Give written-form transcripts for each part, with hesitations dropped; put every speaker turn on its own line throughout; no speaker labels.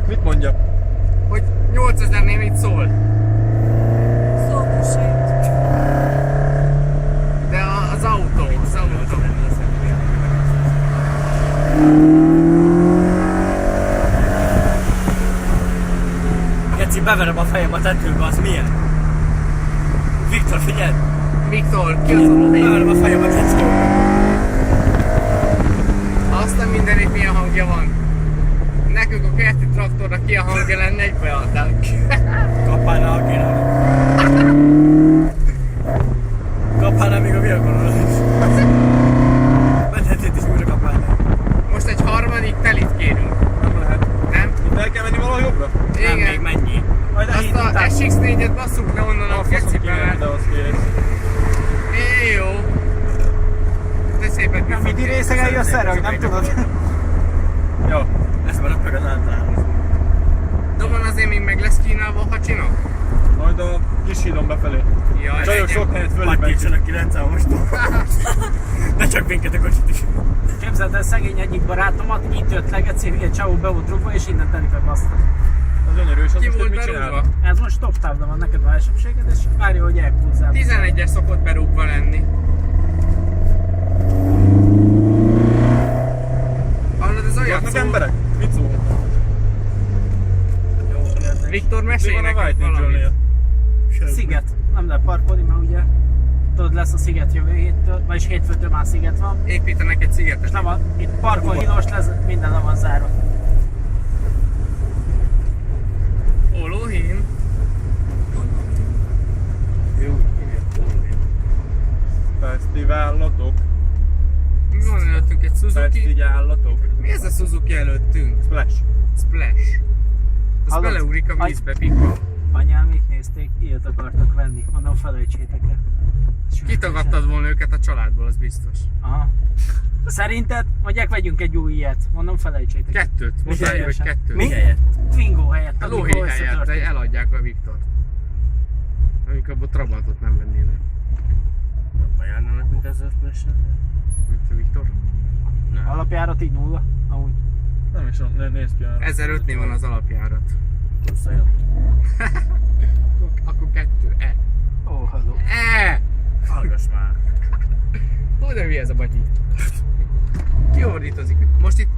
Mit mondja?
Hogy 8000-nél mit szól. De az autó.
Geci, beverem a fejem a tetőbe, az milyen? Viktor, figyelj!
Viktor, ki az a lóvé?
Beverem a fejem a tetőbe.
Aztán mindenit milyen hangja van. Nekünk a kerti traktornak ki a hangja lenne egy beadnánk.
Kapálna a kéne. Kapálna még a világon is. Menhetét is újra kapálna.
Most egy harmadik telit kérünk.
Nem lehet.
Nem?
Itt el kell menni valahol jobbra?
Nem, még
Igen.
mennyi? Majd a
Azt
hét
a
után.
SX4-et basszuk le onnan a gecibe, mert...
De az kész.
Jó. De szépet
A midi részeg eljössz erre, hogy nem tudod?
Jó.
Ez maradt meg az általános.
Dobon azért még meg lesz kínálva a hacsinak?
Majd a kis hídon befelé.
Jaj,
Csajok
legyen.
sok helyet fölé
Hagyjítsanak 9 most. De csak minket a kocsit is.
Képzeld el szegény egyik barátomat, itt jött le, Geci, hülye csávó be volt rúgva, és innen telik a baszta.
Az gyönyörű, és az
Ki
most
volt
mit csinál?
berúgva?
Ez most top távban van, neked van elsőbséged, és várja, hogy elkúzzál.
11-es szokott berúgva lenni. Hallod, ez olyan
Jönnek
szó...
emberek? Mit szól?
Viktor,
Mi
mesélj
van a
nekünk
White
valamit.
Angel-nél?
Sziget. Nem lehet parkolni, mert ugye tudod, lesz a sziget jövő héttől, vagyis hétfőtől már sziget van.
Építenek egy szigetet.
És nem a, itt parkol hilos lesz, minden le van zárva.
Ó, lóhín.
Fesztivállatok.
Mi van előttünk? Egy Suzuki?
Fesztivállatok.
Mi ez a Suzuki előttünk?
Splash.
Splash. Az
Hallod?
beleugrik a vízbe, pika.
Anyámék nézték, ilyet akartak venni. Mondom, felejtsétek el.
Kitagadtad volna őket a családból, az biztos.
Aha. Szerinted? Mondják, vegyünk egy új ilyet. Mondom, felejtsétek el.
Kettőt. Most
Mi
rájön, hogy
helyesen?
kettőt.
Mi?
helyett?
Twingo helyett.
A
amikor
lóhé helyett,
összetört.
de eladják a Viktort. Amikor abban Trabantot nem vennének.
Jobban járnának, mint ezzel a Splash-en.
Mint a Viktor.
Alapjárat így nulla. Amúgy.
Nem is, nézd ki arra.
1005-nél van az alapjárat.
Plusz olyan.
Akkor kettő.
Ó, halló.
Hallgass már.
Hogy de mi ez a bagyi? Kifordítozik. Most itt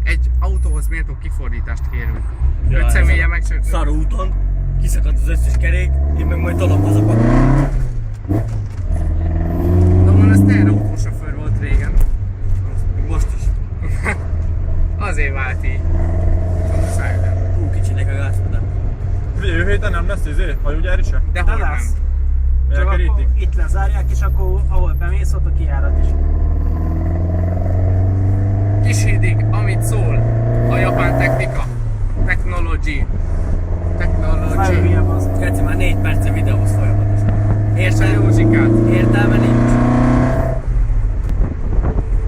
egy autóhoz méltó kifordítást kérünk.
Ja,
5 személye meg csak...
Szar úton, kiszakadt az összes kerék, én meg majd tolom haza.
De van, ez teherautósofőr volt régen.
Most is.
Azért vált így. Muszáj le.
Túl kicsinek a gázpedál.
Figyelj, jövő héten nem lesz hajógyár is?
De
De
hol nem?
lesz. Csak akkor
Elkerítik?
itt lezárják, és akkor ahol bemész, ott a kijárat is.
Kishídig, amit szól a japán technika. Technology.
Már hülye az.
Geci, már 4 perce videóz folyamatosan.
Értsd a Józsikát.
Értelme nincs.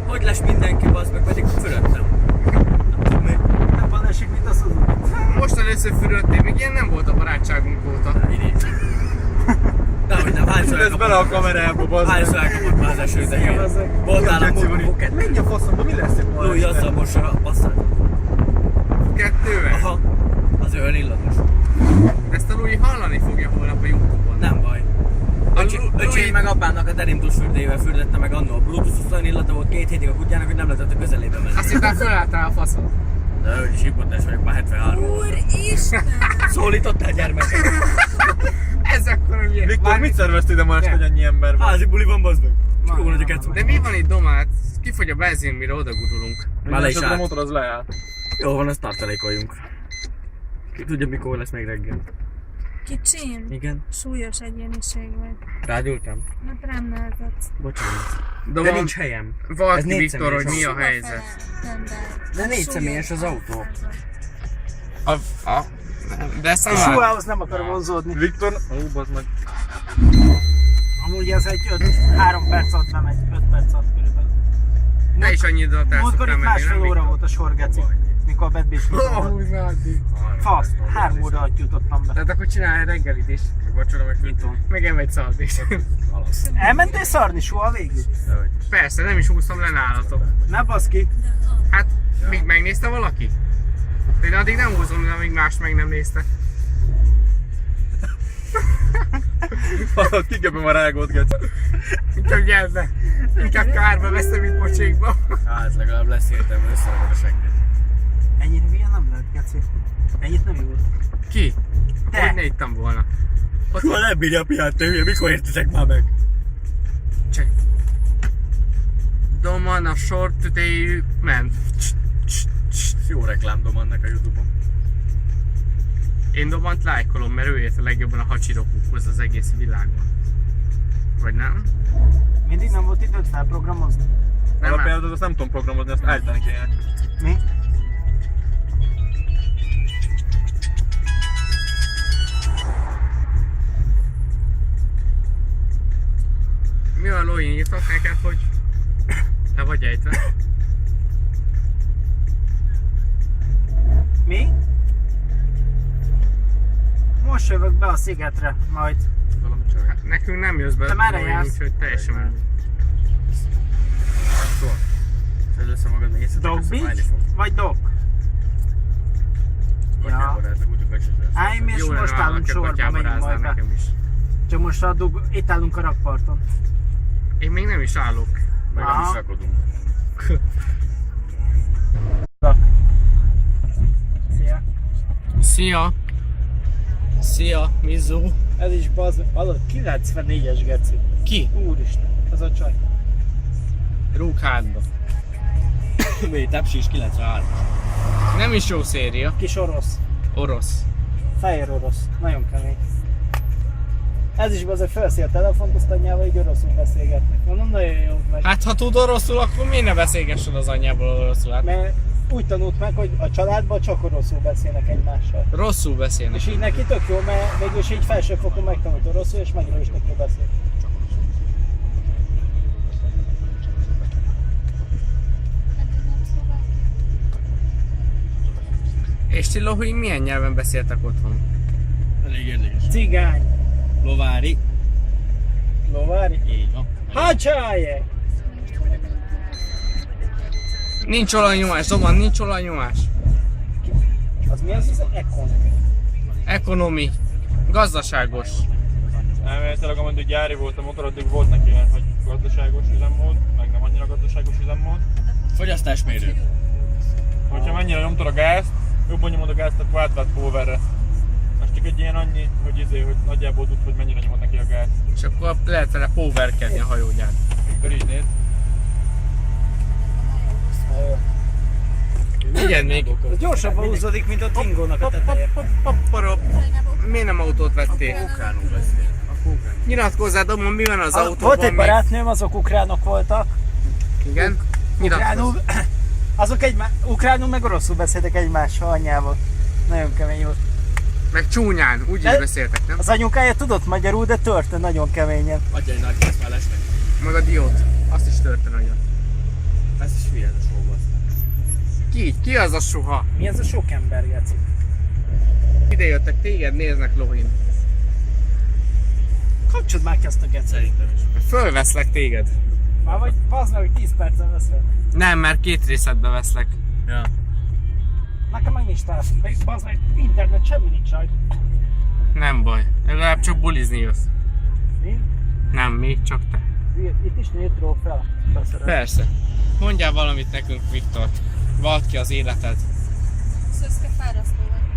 Hogy lesz mindenki, bazd meg, pedig fölöttem. Nem tudom még.
Nem van esik, mint a Suzuki.
Most először fürödtél, még ilyen nem volt a barátságunk óta.
Dehogy nem, hányszor
Ez bele a kamerába, bazd.
Hányszor elkapott már az eső idején. Voltál a munkapoket.
Menj a faszomba, mi lesz itt ma
Lúj,
este?
azzal most a basszát.
Kettővel?
Aha. Az olyan illatos.
Ezt a Louis hallani fogja holnap a Youtube-on.
Nem baj. Öcsém meg apámnak a derintus fürdőjével fürdette meg annól. A Bluetooth olyan illata volt 2 hétig a kutyának, hogy nem lehetett a közelébe menni.
Azt hittem fölálltál a faszon.
De ő is hipotás vagyok, már 73 óta.
Úristen!
Szólítottál gyermeket?
Ez akkor ugye.
Viktor, mit szerveztél ide ma este, hogy ennyi ember van?
Házi buli van, bazd meg. Csak jó nagy a kecma.
De mi van itt domát? Kifogy a benzin, mire odagurulunk.
Már le is
Mindenesetre a
állt.
motor az leáll.
Jó van, ezt tartalékoljunk. Ki tudja, mikor lesz még reggel.
Kicsim,
Igen.
súlyos egyéniség vagy.
Rágyultam?
Hát rám nehetett.
Bocsánat. De
Doma,
nincs helyem.
Valaki
Ez 4
Viktor, hogy
személyes
mi a
autó.
helyzet.
De 4 személyes az autó.
De ezt
A
nem
Suához nem akar vonzódni.
Viktor, bazd meg.
Amúgy ez egy 3 perc alatt bemegy, 5 perc alatt körülbelül.
Te is annyi időt el
Múltkor
szoktál
itt
menni,
másfél
nem
óra
Viktor?
volt a sor, Geci. Mikor a Bedbés Fasz, 3 óra alatt jutottam be.
Tehát akkor csinálj reggelit is, meg vacsora, meg
Mit
meg enn egy szalt is.
Elmentél szarni soha végig?
Persze, nem is húztam le nálatok.
Ne basz ki.
Hát, még megnézte valaki? Én addig nem húzom, amíg más meg nem nézte.
Hallod, kiköpöm a rágót, geci.
Inkább gyerbe. Inkább kárba veszem, mint pocsékba.
Hát legalább lesz értelme, összerakod a segget.
Ennyire hülye nem lehet, Geci. Ennyit nem jó.
Ki?
Te.
Hogy ne ittam volna?
Ott már nem bírja a piát, te hülye, mikor értitek már meg?
Csak. Doman a short today ment.
Jó reklám Domannak a Youtube-on.
Én Domant lájkolom, mert ő ért a legjobban a hacsirokukhoz az egész világon. Vagy nem?
Mindig nem volt időt felprogramozni?
Nem,
Alapjáratot azt nem tudom programozni, azt állítani kéne.
Mi?
Mi a Lóin írtak neked, hogy te vagy ejtve?
Mi? Most jövök be a szigetre, majd.
Valami csak.
Hát nekünk nem jössz be,
Te merre
Lóin,
jársz?
úgyhogy teljesen mindegy.
Szedd össze magad, még egyszer
Dog Beach? Vagy Dog?
Katyábaráznak, úgy hogy
Áj, mi és
Jó lenne,
most
ha
állunk
valaki
sorba, megyünk
katyábaráznál
majd be.
nekem is.
Csak most itt állunk a rakparton.
Én még nem is állok.
meg nem
Aha.
is rakodunk.
Szia!
Szia! Szia, Mizu!
Ez is bazd, hallod, 94-es Geci.
Ki?
Úristen, az a csaj.
Rúg hátba.
Mi, Tepsi is 93.
Nem is jó széria.
Kis orosz.
Orosz.
Fehér orosz. Nagyon kemény. Ez is bazd, felszi a telefont, azt anyjával így oroszul beszélgetni. Mondom, nagyon jó megy.
Hát ha tud oroszul, akkor miért ne beszélgessen az anyjából oroszul? Hát
Mert úgy tanult meg, hogy a családban csak oroszul beszélnek egymással.
rosszul beszélnek.
És így neki tök jó, mert végülis így felsőfokon megtanult oroszul, és magyarul is tök jó beszél.
És ti Lohui milyen nyelven beszéltek otthon?
Elég érdekes.
Cigány.
Lovári.
Lovári.
Így van.
Hacsáje!
Nincs olajnyomás, Doman, nincs olajnyomás.
Az mi az? Az Econ.
Ekonomi. Gazdaságos.
Elméletileg ameddig gyári volt a motor, addig volt neki ilyen, hogy gazdaságos üzemmód, meg nem annyira gazdaságos üzemmód.
Fogyasztásmérő.
Hogyha mennyire nyomtad a gázt, jobban nyomod a gázt, akkor átvált powerre. Most csak egy ilyen annyi, hogy nagyjából tud, hogy mennyire nyomod neki a gázt.
És akkor lehet vele powerkedni a hajógyár.
Akkor így néz.
Igen, még.
Ez gyorsabban húzódik, mint a Twingónak a teteje.
Papparop. Miért nem autót vettél?
Ukránul beszél.
Nyilatkozzál, Domon, mi van az autóban?
Volt egy barátnőm, azok ukránok voltak.
Igen? Nyilatkozz.
Ukránul, azok ukránul meg oroszul beszéltek egymással anyjával. Nagyon kemény volt.
Meg csúnyán, úgy is
De-
beszéltek, nem?
Az anyukája tudott magyarul, de törte nagyon keményen.
Adja egy nagy gázmellesnek.
Meg a diót. Azt is törte nagyon.
Ez is hülye, ez a sóba aztán.
Ki az a soha?
Mi ez a sok ember, Geci?
Ide jöttek, téged néznek, Lohin.
Kapcsold már ki azt a Geci.
Szerintem is.
Fölveszlek téged.
Már vagy bazd meg, hogy 10 percen veszel.
Nem, mert 2 részletbe veszlek.
Ja.
Nekem meg nincs táv. Meg bazd meg, internet semmi nincs rajta.
Nem baj. Legalább csak bulizni jössz.
Mi?
Nem, még csak te.
Itt is nőtről fel. Beszerel.
Persze. Mondjál valamit nekünk, Viktor. Vald ki az életed.
Szöszke fárasztó vagy.